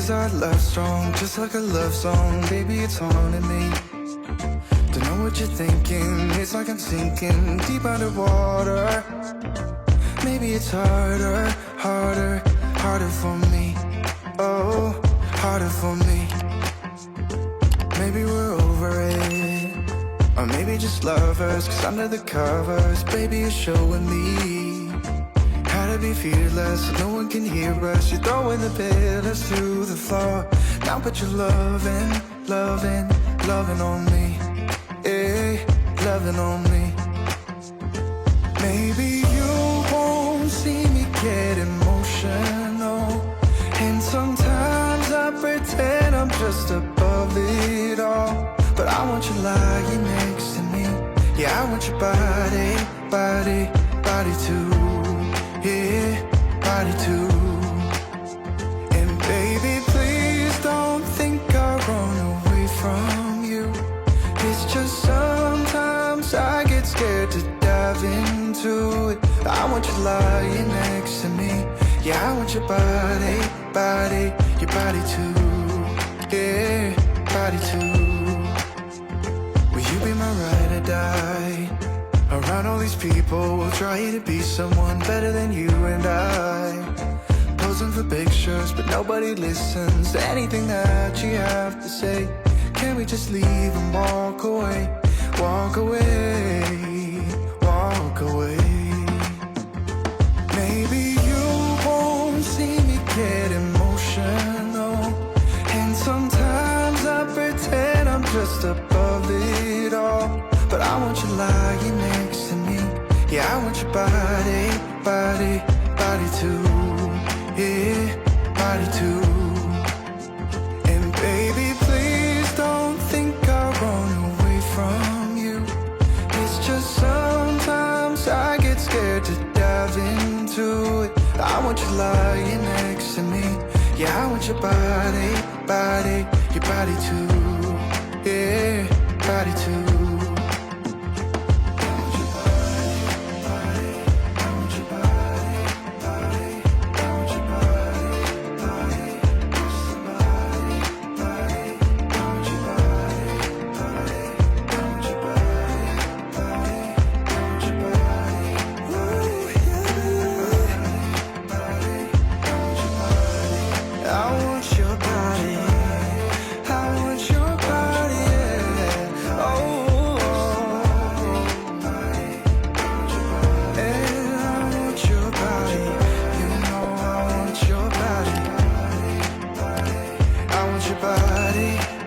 Is our love strong, just like a love song? Baby, it's haunting me. Don't know what you're thinking, it's like I'm sinking deep underwater. Maybe it's harder, harder, harder for me. Oh, harder for me. Maybe we're over it, or maybe just lovers, cause under the covers, baby, you're showing me how to be fearless, so no one can hear us. You're throwing the pillars through the floor. Now put your loving, loving, loving on me. Yeah, loving on me. Maybe you won't see me get emotional, and sometimes I pretend I'm just above it all. But I want you lying next to me. Yeah, I want your body, body, body too. Yeah, body too. And baby, please don't think I run away from you. It's just sometimes I get scared to dive into it. I want you lying next to me. Yeah, I want your body, body, your body too. Yeah, body too. Will you be my ride or die? Around all these people, we'll try to be someone better than you and I. Posing for pictures, but nobody listens to anything that you have to say. Can't we just leave and walk away? Walk away, walk away. Maybe you won't see me get emotional, and sometimes I pretend I'm just above it all. But I want you lying next to me. Yeah, I want your body, body, body too. Yeah, body too. And baby, please don't think I run away from you. It's just sometimes I get scared to dive into it. I want you lying next to me. Yeah, I want your body, body, your body too. Yeah, body too. Your body